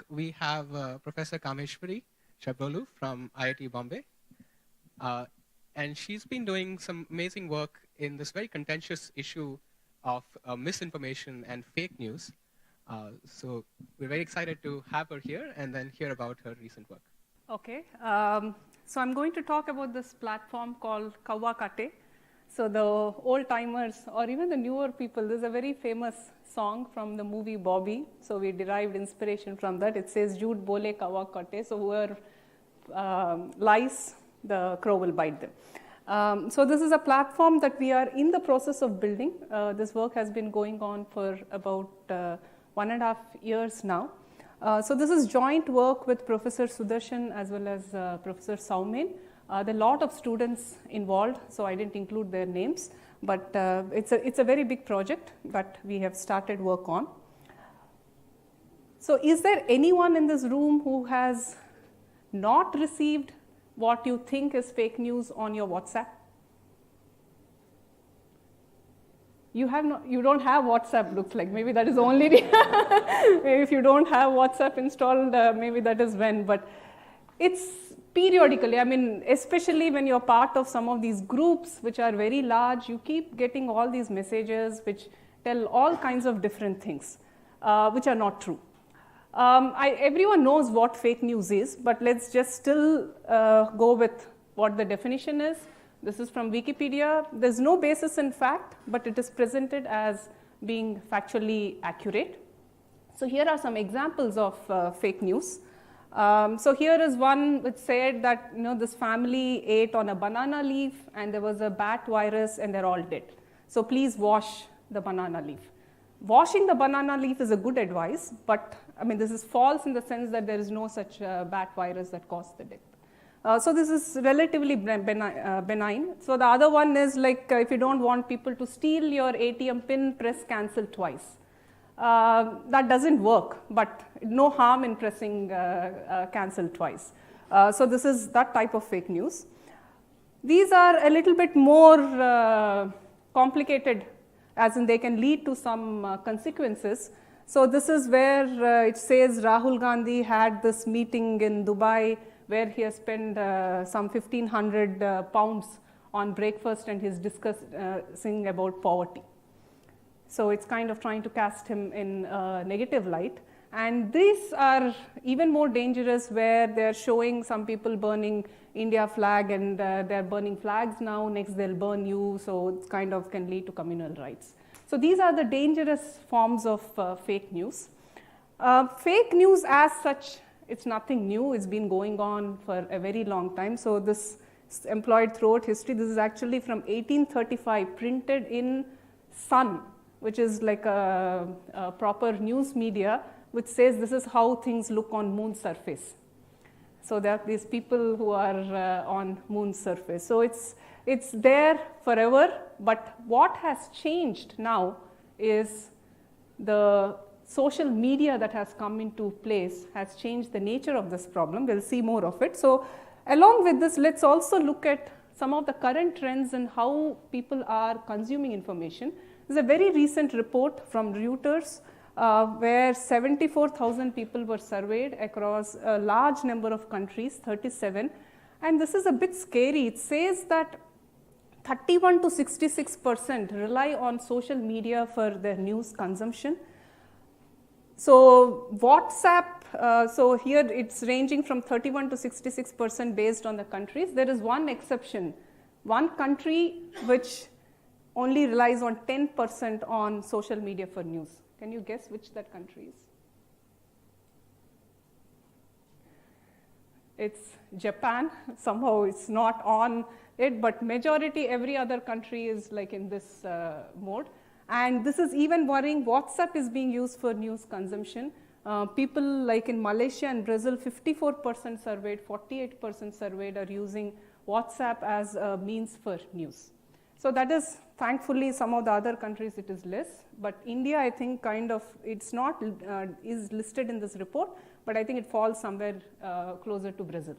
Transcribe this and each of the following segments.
we have Professor Kameshwari Shabrolu from IIT Bombay. And she's been doing some amazing work in this very contentious issue of misinformation and fake news. So we're very excited to have her here and then hear about her recent work. Okay, so I'm going to talk about this platform called KauwaKaate. So the old timers or even the newer people, there's a very famous song from the movie Bobby. So we derived inspiration from that. It says, "Jhoot bole KauwaKaate." So whoever lies, the crow will bite them. So this is a platform that we are in the process of building. This work has been going on for about 1.5 years now. So this is joint work with Professor Sudarshan as well as Professor Saumen. There are a lot of students involved, so I didn't include their names, but it's a very big project that we have started work on. So is there anyone in this room who has not received what you think is fake news on your WhatsApp? You don't have WhatsApp, looks like. Maybe that is only maybe if you don't have WhatsApp installed, maybe that is when, but it's periodically, I mean, especially when you're part of some of these groups which are very large, you keep getting all these messages which tell all kinds of different things, which are not true. Everyone knows what fake news is, but let's just still go with what the definition is. This is from Wikipedia. There's no basis in fact, but it is presented as being factually accurate. So here are some examples of fake news. So here is one which said that this family ate on a banana leaf and there was a bat virus and they're all dead. So please wash the banana leaf. Washing the banana leaf is a good advice, but I mean this is false in the sense that there is no such bat virus that caused the death. So this is relatively benign. So the other one is like if you don't want people to steal your ATM pin, press cancel twice. That doesn't work, but no harm in pressing cancel twice. So this is that type of fake news. These are a little bit more complicated, as in they can lead to some consequences. So this is where it says Rahul Gandhi had this meeting in Dubai where he has spent some 1,500 pounds on breakfast and he's discussing about poverty. So it's kind of trying to cast him in a negative light. And these are even more dangerous where they're showing some people burning India flag and they're burning flags now, next they'll burn you, so it kind of can lead to communal rights. So these are the dangerous forms of fake news. Fake news as such, it's nothing new, it's been going on for a very long time. So this is employed throughout history. This is actually from 1835, printed in Sun, which is like a proper news media, which says this is how things look on moon's surface. So there are these people who are on moon's surface. So it's there forever, but what has changed now is the social media that has come into place has changed the nature of this problem. We'll see more of it. So along with this, let's also look at some of the current trends and how people are consuming information. There's a very recent report from Reuters where 74,000 people were surveyed across a large number of countries, 37. And this is a bit scary. It says that 31 to 66% rely on social media for their news consumption. So WhatsApp, so here it's ranging from 31 to 66% based on the countries. There is one exception, one country which only relies on 10% on social media for news. Can you guess which that country is? It's Japan. Somehow it's not on it, but majority every other country is like in this mode. And this is even worrying. WhatsApp is being used for news consumption. People like in Malaysia and Brazil, 54% surveyed, 48% surveyed are using WhatsApp as a means for news. So that is, thankfully, some of the other countries it is less, but India, I think, kind of, it's not, is listed in this report, but I think it falls somewhere closer to Brazil.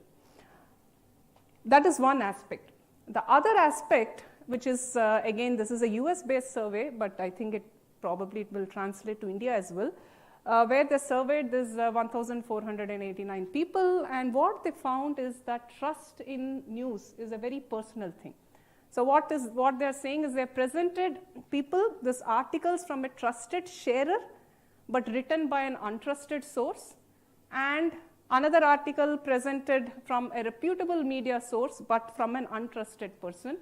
That is one aspect. The other aspect, which is, again, this is a US-based survey, but I think it probably will translate to India as well. where they surveyed this 1,489 people, and what they found is that trust in news is a very personal thing. So what they're saying is they presented people these articles from a trusted sharer, but written by an untrusted source, and another article presented from a reputable media source, but from an untrusted person.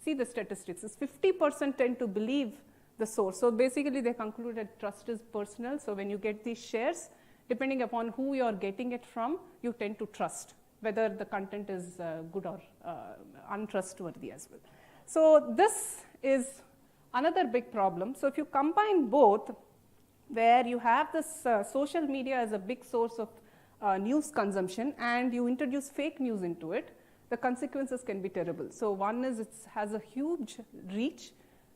See the statistics, is 50% tend to believe the source. So basically they concluded trust is personal. So when you get these shares, depending upon who you're getting it from, you tend to trust whether the content is good or untrustworthy as well. So this is another big problem. So if you combine both, where you have this social media as a big source of news consumption, and you introduce fake news into it, the consequences can be terrible. So one is it has a huge reach.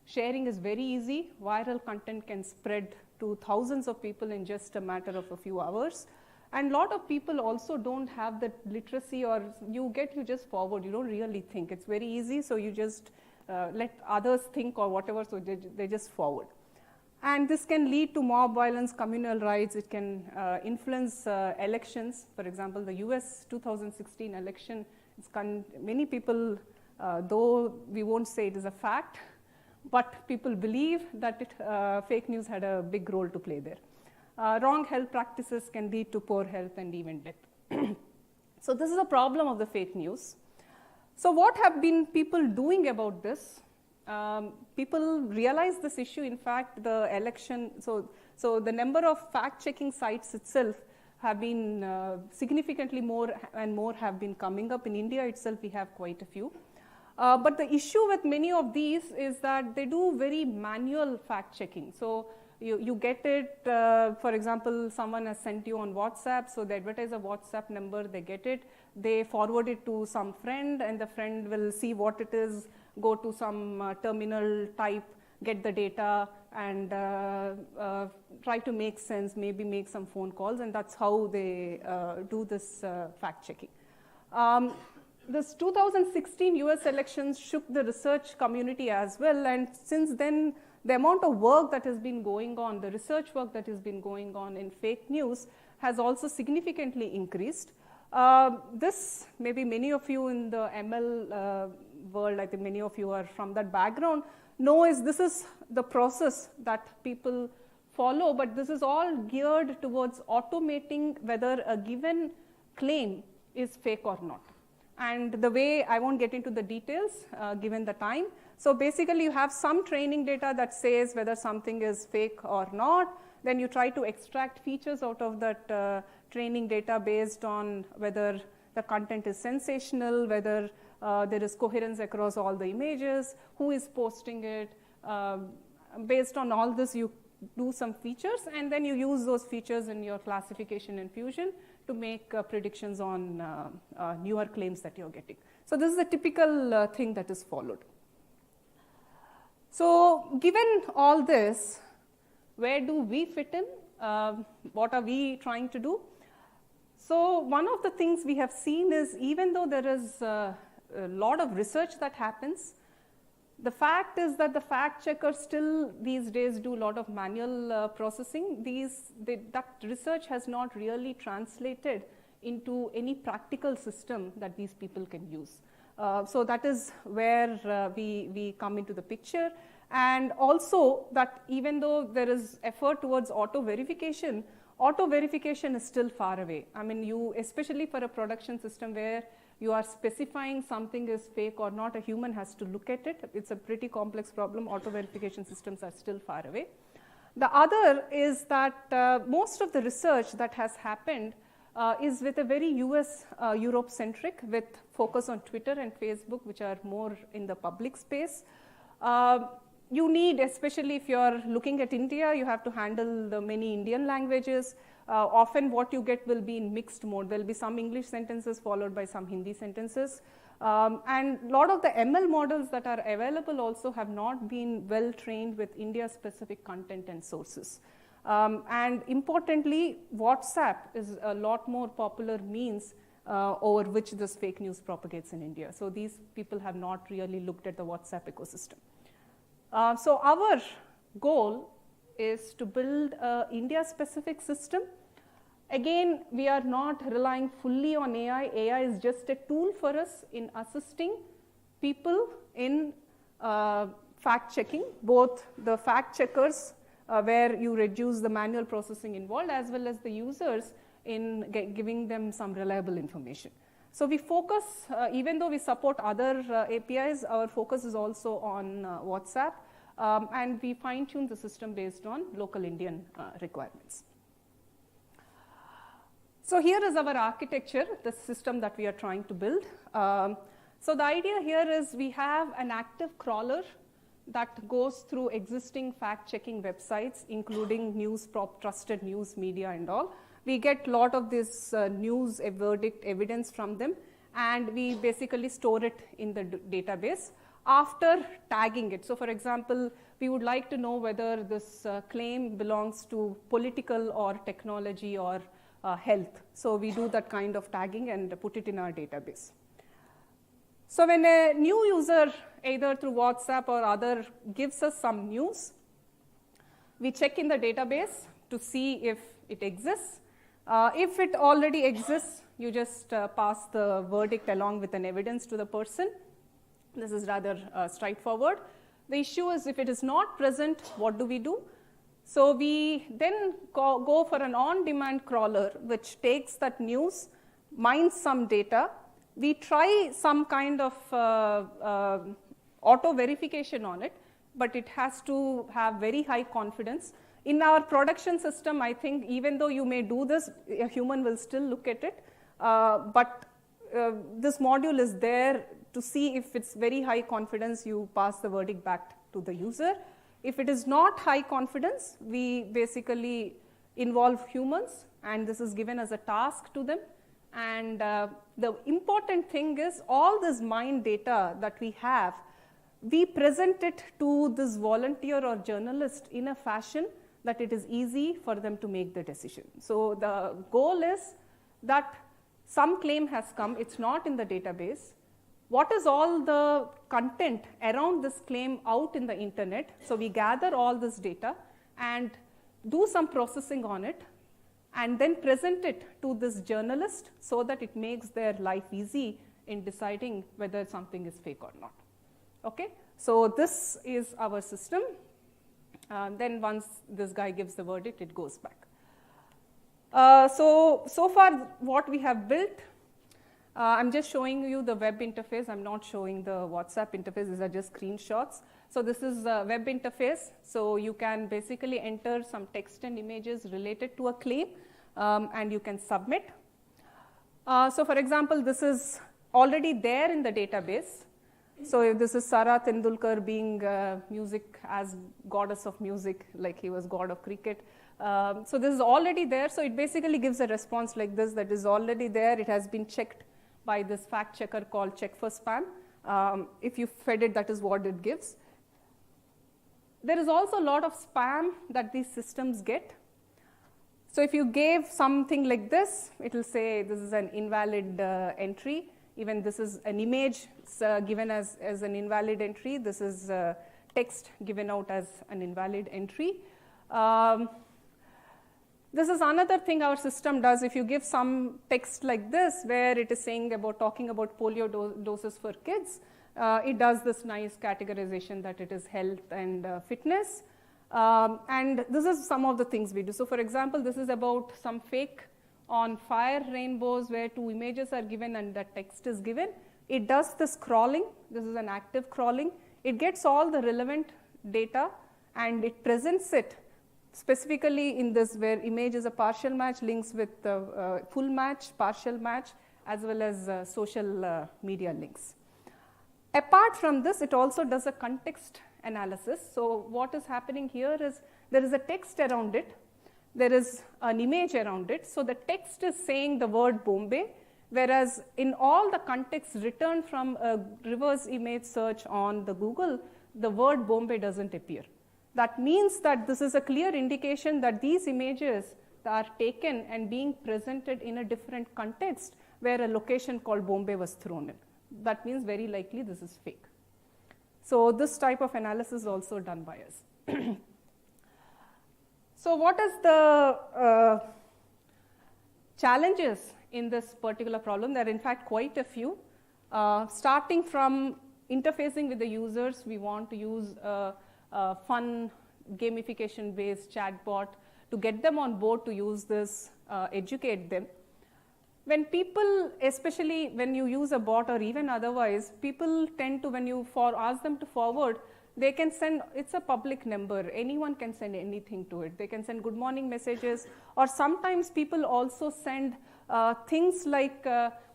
Sharing is very easy. Viral content can spread to thousands of people in just a matter of a few hours. And a lot of people also don't have the literacy, or you just forward, you don't really think. It's very easy, so you just let others think or whatever, so they just forward. And this can lead to mob violence, communal riots. It can influence elections. For example, the US 2016 election, many people, though we won't say it is a fact, but people believe that fake news had a big role to play there. Wrong health practices can lead to poor health and even death. So this is a problem of the fake news. So what have been people doing about this? People realize this issue. In fact, the election, so the number of fact-checking sites itself have been significantly more and more have been coming up. In India itself, we have quite a few. But the issue with many of these is that they do very manual fact-checking. So you get it, for example, someone has sent you on WhatsApp, so they advertise a WhatsApp number, they get it, they forward it to some friend, and the friend will see what it is, go to some terminal, type, get the data, and try to make sense, maybe make some phone calls, and that's how they do this fact-checking. This 2016 US elections shook the research community as well, and since then, the amount of work that has been going on, the research work that has been going on in fake news has also significantly increased. This, maybe many of you in the ML world, I think many of you are from that background, know this is the process that people follow, but this is all geared towards automating whether a given claim is fake or not. And the way, I won't get into the details given the time. So basically you have some training data that says whether something is fake or not. Then you try to extract features out of that training data based on whether the content is sensational, whether there is coherence across all the images, who is posting it. Based on all this, you do some features, and then you use those features in your classification and fusion to make predictions on newer claims that you're getting. So this is a typical thing that is followed. So given all this, where do we fit in? What are we trying to do? So one of the things we have seen is, even though there is a lot of research that happens, the fact is that the fact checkers still these days do a lot of manual processing. That research has not really translated into any practical system that these people can use. So that is where we come into the picture. And also that even though there is effort towards auto verification is still far away. I mean, especially for a production system where you are specifying something is fake or not, a human has to look at it. It's a pretty complex problem. Auto verification systems are still far away. The other is that most of the research that has happened is with a very US, Europe centric, with focus on Twitter and Facebook, which are more in the public space. You need, especially if you're looking at India, you have to handle the many Indian languages. Often what you get will be in mixed mode. There will be some English sentences followed by some Hindi sentences. And a lot of the ML models that are available also have not been well trained with India-specific content and sources. And importantly, WhatsApp is a lot more popular means over which this fake news propagates in India. So these people have not really looked at the WhatsApp ecosystem. So our goal is to build a India-specific system. Again, we are not relying fully on AI. AI is just a tool for us in assisting people in fact checking, both the fact checkers where you reduce the manual processing involved, as well as the users in giving them some reliable information. So we focus, even though we support other APIs, our focus is also on WhatsApp, and we fine-tune the system based on local Indian requirements. So here is our architecture, the system that we are trying to build. So the idea here is we have an active crawler that goes through existing fact-checking websites, including trusted news media and all. We get a lot of this news verdict evidence from them, and we basically store it in the database after tagging it. So for example, we would like to know whether this claim belongs to political or technology or health. So we do that kind of tagging and put it in our database. So when a new user, either through WhatsApp or other, gives us some news, we check in the database to see if it exists. If it already exists, you just pass the verdict along with an evidence to the person. This is rather straightforward. The issue is if it is not present, what do we do? So we then go for an on-demand crawler, which takes that news, mines some data. We try some kind of auto-verification on it, but it has to have very high confidence. In our production system, I think even though you may do this, a human will still look at it. But this module is there to see if it's very high confidence, you pass the verdict back to the user. If it is not high confidence, we basically involve humans, and this is given as a task to them. And the important thing is all this mined data that we have, we present it to this volunteer or journalist in a fashion that it is easy for them to make the decision. So the goal is that some claim has come, it's not in the database. What is all the content around this claim out in the internet? So we gather all this data and do some processing on it, and then present it to this journalist so that it makes their life easy in deciding whether something is fake or not. Okay? So this is our system. Then once this guy gives the verdict, it goes back. So far what we have built, I'm just showing you the web interface. I'm not showing the WhatsApp interface. These are just screenshots. So this is a web interface. So you can basically enter some text and images related to a claim, and you can submit. So for example, this is already there in the database. So if this is Sara Tendulkar being music as goddess of music, like he was god of cricket. So this is already there. So it basically gives a response like this that is already there. It has been checked by this fact checker called check for spam. If you fed it, that is what it gives. There is also a lot of spam that these systems get. So if you gave something like this, it will say this is an invalid entry. Even this is an image given as an invalid entry. This is text given out as an invalid entry. This is another thing our system does. If you give some text like this, where it is saying about talking about polio doses for kids, it does this nice categorization that it is health and fitness. And this is some of the things we do. So for example, this is about some fake on fire rainbows where two images are given and the text is given. It does this crawling. This is an active crawling. It gets all the relevant data and it presents it specifically in this where image is a partial match, links with full match, partial match, as well as social media links. Apart from this, it also does a context analysis. So what is happening here is there is a text around it. There is an image around it. So the text is saying the word Bombay, whereas in all the contexts returned from a reverse image search on the Google, the word Bombay doesn't appear. That means that this is a clear indication that these images are taken and being presented in a different context where a location called Bombay was thrown in. That means very likely this is fake. So this type of analysis is also done by us. So what is the challenges in this particular problem? There are in fact quite a few. Starting from interfacing with the users, we want to use a fun gamification based chatbot to get them on board to use this, educate them. When people, especially when you use a bot or even otherwise, people tend to, when you ask them to forward, they can send, it's a public number, anyone can send anything to it. They can send good morning messages, or sometimes people also send things like,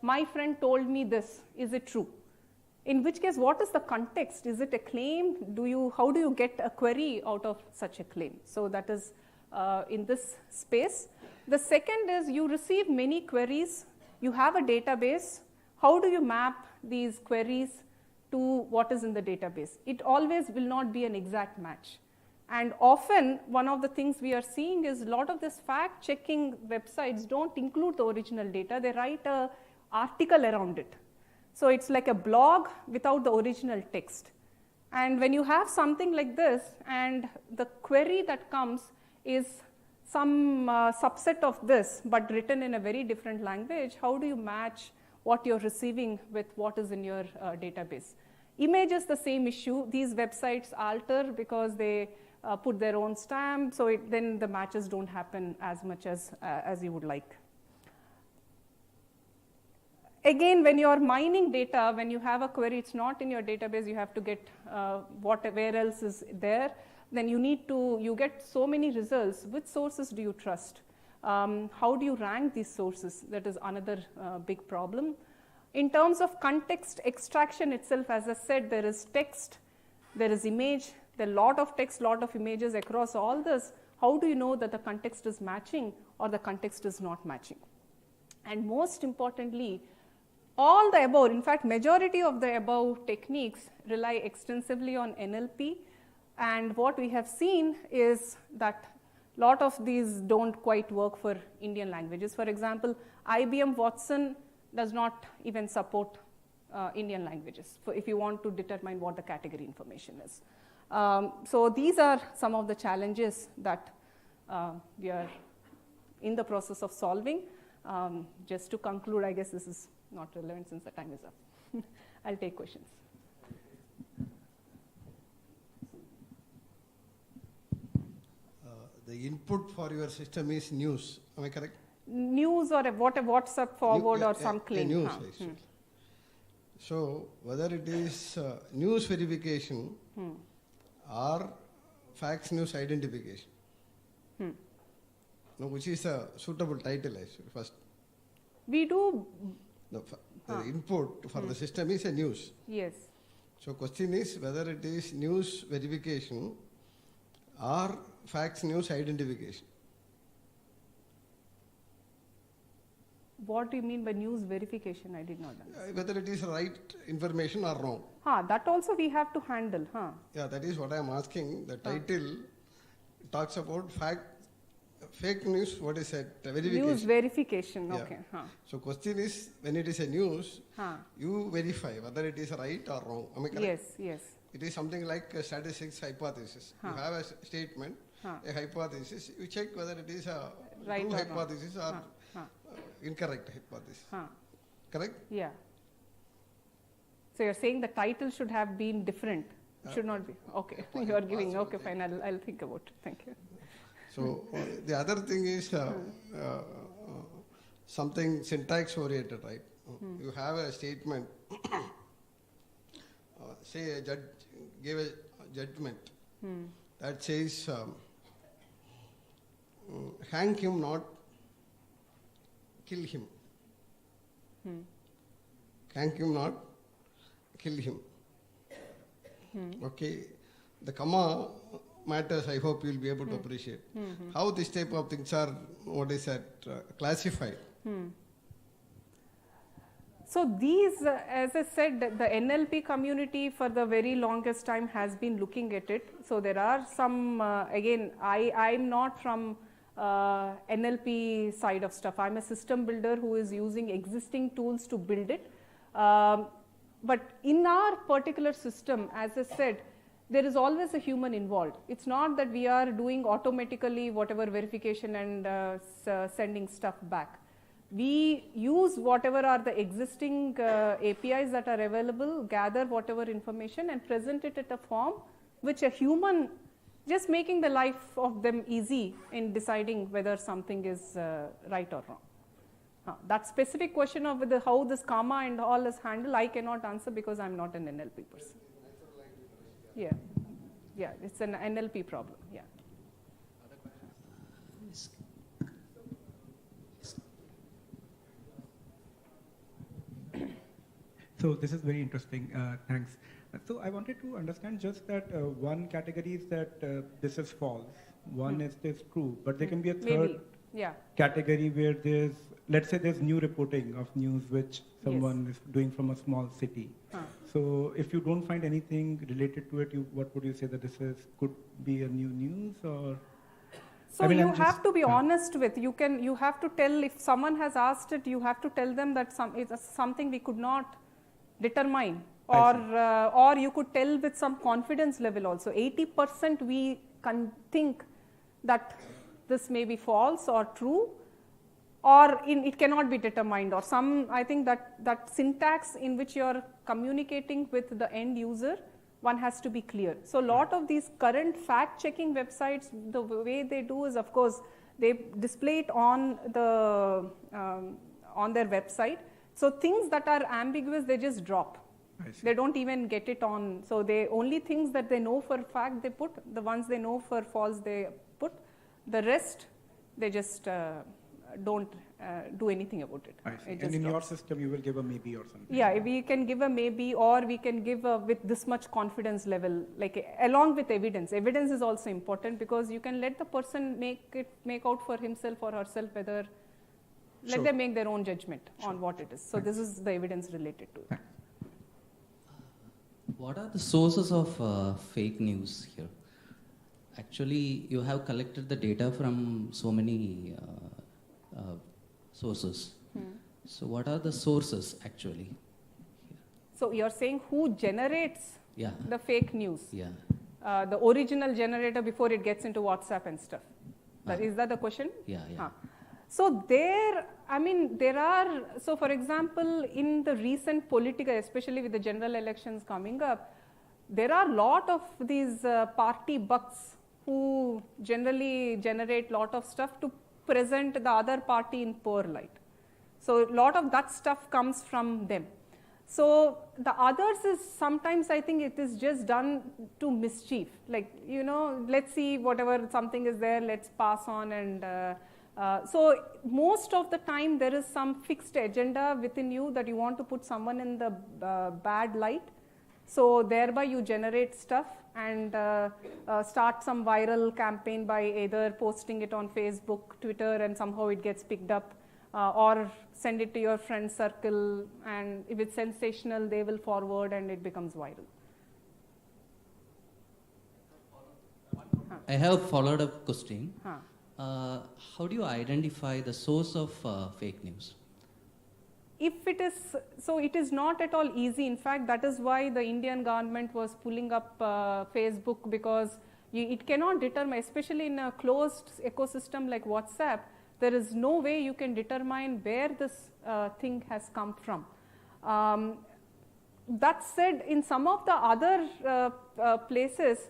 my friend told me this, is it true? In which case, what is the context? Is it a claim? How do you get a query out of such a claim? So that is in this space. The second is you receive many queries, you have a database. How do you map these queries to what is in the database? It always will not be an exact match. And often, one of the things we are seeing is a lot of this fact-checking websites don't include the original data. They write an article around it. So it's like a blog without the original text. And when you have something like this, and the query that comes is some subset of this, but written in a very different language, how do you match what you're receiving with what is in your database? Image is the same issue. These websites alter because they put their own stamp, so then the matches don't happen as much as you would like. Again, when you're mining data, when you have a query, it's not in your database, you have to get where else is there. Then you get so many results. Which sources do you trust? How do you rank these sources? That is another big problem. In terms of context extraction itself, as I said, there is text, there is image, there are a lot of text, lot of images across all this. How do you know that the context is matching or the context is not matching? And most importantly, all the above, in fact, majority of the above techniques rely extensively on NLP. And what we have seen is that a lot of these don't quite work for Indian languages. For example, IBM Watson does not even support Indian languages if you want to determine what the category information is. So these are some of the challenges that we are in the process of solving. Just to conclude, I guess this is not relevant since the time is up. I'll take questions. The input for your system is news, am I correct? News or a WhatsApp forward or some claim. News, So whether it is news verification or facts news identification, no, which is a suitable title, I should first. We do. The input for the system is a news. Yes. So question is whether it is news verification or facts news identification. What do you mean by news verification? I did not understand. Whether it is right information or wrong. That also we have to handle. Yeah, that is what I am asking. The title talks about fake news, what is it? Verification. News verification, Yeah. okay. So question is, when it is a news, you verify whether it is right or wrong. Am I correct? Yes, yes. It is something like a statistics hypothesis. You have a statement, a hypothesis, you check whether it is a right true or hypothesis or incorrect hypothesis. Correct? Yeah. So you're saying the title should have been different. It should not be. Okay. You are giving. Okay, fine. I'll think about it. Thank you. So the other thing is something syntax oriented, right? You have a statement, say a judge gave a judgment that says, hang him, not kill him. Hang him, not kill him. Okay, the comma matters, I hope you will be able to appreciate. How this type of things are, classified? So these, as I said, the NLP community for the very longest time has been looking at it. So there are some, again, I'm not from NLP side of stuff. I'm a system builder who is using existing tools to build it. But in our particular system, as I said, there is always a human involved. It's not that we are doing automatically whatever verification and sending stuff back. We use whatever are the existing APIs that are available, gather whatever information and present it at a form which a human, just making the life of them easy in deciding whether something is right or wrong. That specific question of whether how this comma and all is handled, I cannot answer because I'm not an NLP person. Yeah, yeah, it's an NLP problem. Yeah. Other questions? So this is very interesting. Thanks. So I wanted to understand just that one category is that this is false. One is this true, but there can be a third category where there's, let's say there's new reporting of news which someone is doing from a small city. So if you don't find anything related to it, what would you say that this could be a new news or? So you have to be honest with, you have to tell, if someone has asked it, you have to tell them that it's something we could not determine, or you could tell with some confidence level also. 80% we can think that this may be false or true, or it cannot be determined, or I think that syntax in which you are communicating with the end user, one has to be clear. So a lot of these current fact checking websites, the way they do is, of course, they display it on their website. So things that are ambiguous, they just drop. They don't even get it on. So the only things that they know for fact they put, the ones they know for false they put, the rest they just don't do anything about it. And in your system you will give a maybe or something? Yeah, we can give a maybe, or we can give with this much confidence level, like along with evidence. Evidence is also important because you can let the person make out for himself or herself whether, let them make their own judgment on what it is. So this is the evidence related to it. What are the sources of fake news here? Actually, you have collected the data from so many sources. So what are the sources actually? So you're saying who generates the fake news? Yeah. The original generator before it gets into WhatsApp and stuff. Is that the question? Yeah. So there are, so for example, in the recent political, especially with the general elections coming up, there are a lot of these party bucks who generally generate a lot of stuff to present the other party in poor light. So a lot of that stuff comes from them. So the others is sometimes I think it is just done to mischief. Like, let's see whatever something is there, let's pass on and so most of the time there is some fixed agenda within you that you want to put someone in the bad light. So thereby you generate stuff and start some viral campaign by either posting it on Facebook, Twitter, and somehow it gets picked up, or send it to your friend circle, and if it's sensational they will forward and it becomes viral. I have a followed up question. How do you identify the source of fake news? If it is, so it is not at all easy. In fact, that is why the Indian government was pulling up Facebook, because it cannot determine, especially in a closed ecosystem like WhatsApp, there is no way you can determine where this thing has come from. That said, in some of the other places,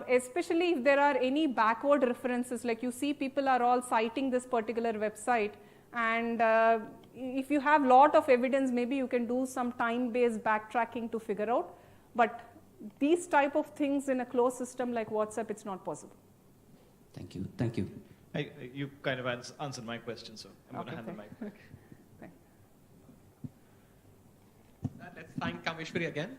especially if there are any backward references, like you see people are all citing this particular website, and if you have lot of evidence, maybe you can do some time-based backtracking to figure out, but these type of things in a closed system like WhatsApp, it's not possible. Thank you. You kind of answered my question, so I'm going to hand the mic back. Let's thank Kameshwari again.